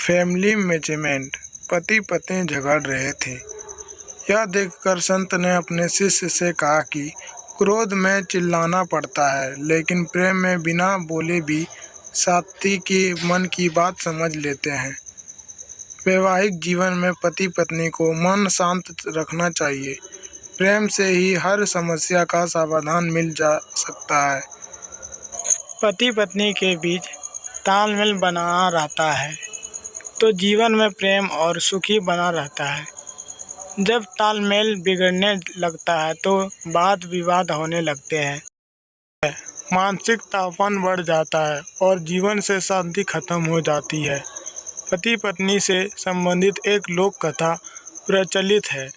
Family management. पति पत्नी झगड़ रहे थे। यह देखकर संत ने अपने शिष्य से कहा कि क्रोध में चिल्लाना पड़ता है, लेकिन प्रेम में बिना बोले भी साथी के मन की बात समझ लेते हैं। वैवाहिक जीवन में पति पत्नी को मन शांत रखना चाहिए। प्रेम से ही हर समस्या का समाधान मिल जा सकता है। पति पत्नी के बीच तालमेल बना रहता है तो जीवन में प्रेम और सुखी बना रहता है। जब तालमेल बिगड़ने लगता है तो वाद विवाद होने लगते हैं, मानसिक तापमान बढ़ जाता है और जीवन से शांति खत्म हो जाती है। पति पत्नी से संबंधित एक लोक कथा प्रचलित है।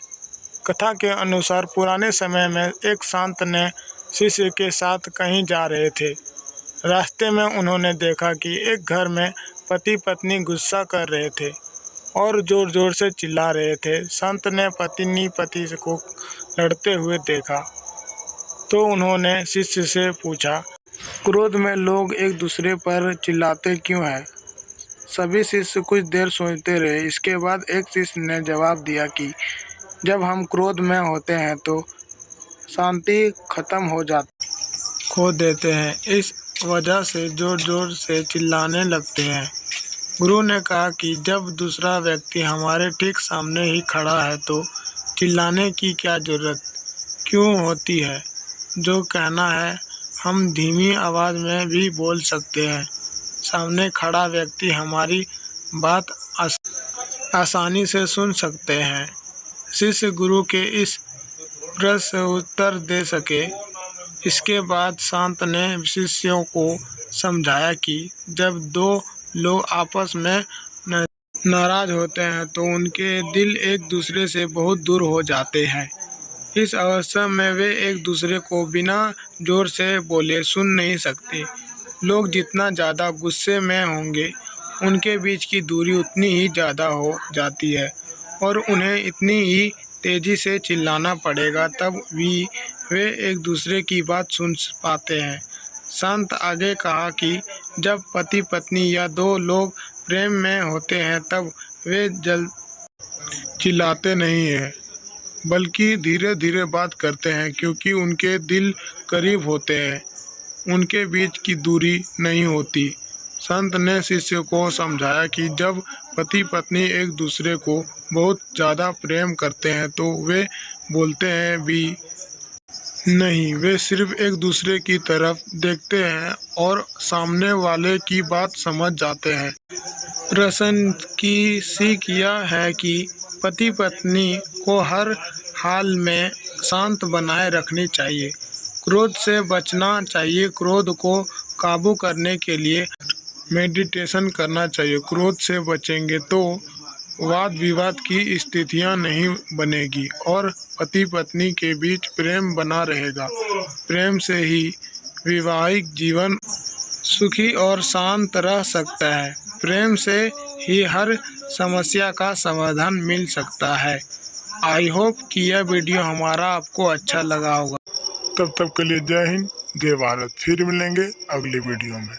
कथा के अनुसार पुराने समय में एक संत ने शिष्य के साथ कहीं जा रहे थे। रास्ते में उन्होंने देखा कि एक घर में पति पत्नी गुस्सा कर रहे थे और जोर जोर से चिल्ला रहे थे। संत ने पति को लड़ते हुए देखा तो उन्होंने शिष्य से पूछा, क्रोध में लोग एक दूसरे पर चिल्लाते क्यों हैं? सभी शिष्य कुछ देर सोचते रहे। इसके बाद एक शिष्य ने जवाब दिया कि जब हम क्रोध में होते हैं तो शांति खत्म खो देते हैं, इस वजह से जोर जोर से चिल्लाने लगते हैं। गुरु ने कहा कि जब दूसरा व्यक्ति हमारे ठीक सामने ही खड़ा है तो चिल्लाने की क्या जरूरत क्यों होती है? जो कहना है हम धीमी आवाज़ में भी बोल सकते हैं। सामने खड़ा व्यक्ति हमारी बात आसानी से सुन सकते हैं। शिष्य गुरु के इस प्रश्न से उत्तर दे सके। इसके बाद संत ने शिष्यों को समझाया कि जब दो लोग आपस में नाराज होते हैं तो उनके दिल एक दूसरे से बहुत दूर हो जाते हैं। इस अवस्था में वे एक दूसरे को बिना जोर से बोले सुन नहीं सकते। लोग जितना ज़्यादा गुस्से में होंगे, उनके बीच की दूरी उतनी ही ज़्यादा हो जाती है और उन्हें इतनी ही तेज़ी से चिल्लाना पड़ेगा, तब भी वे एक दूसरे की बात सुन पाते हैं। संत आगे कहा कि जब पति पत्नी या दो लोग प्रेम में होते हैं तब वे जल्द चिल्लाते नहीं हैं, बल्कि धीरे धीरे बात करते हैं, क्योंकि उनके दिल करीब होते हैं, उनके बीच की दूरी नहीं होती। संत ने शिष्य को समझाया कि जब पति पत्नी एक दूसरे को बहुत ज़्यादा प्रेम करते हैं तो वे बोलते हैं भी नहीं, वे सिर्फ एक दूसरे की तरफ देखते हैं और सामने वाले की बात समझ जाते हैं। प्रश्न की सीख यह है कि पति पत्नी को हर हाल में शांत बनाए रखनी चाहिए। क्रोध से बचना चाहिए। क्रोध को काबू करने के लिए मेडिटेशन करना चाहिए। क्रोध से बचेंगे तो वाद विवाद की स्थितियां नहीं बनेगी और पति पत्नी के बीच प्रेम बना रहेगा। प्रेम से ही वैवाहिक जीवन सुखी और शांत रह सकता है। प्रेम से ही हर समस्या का समाधान मिल सकता है। आई होप कि यह वीडियो हमारा आपको अच्छा लगा होगा। तब के लिए जय हिंद, जय भारत। फिर मिलेंगे अगली वीडियो में।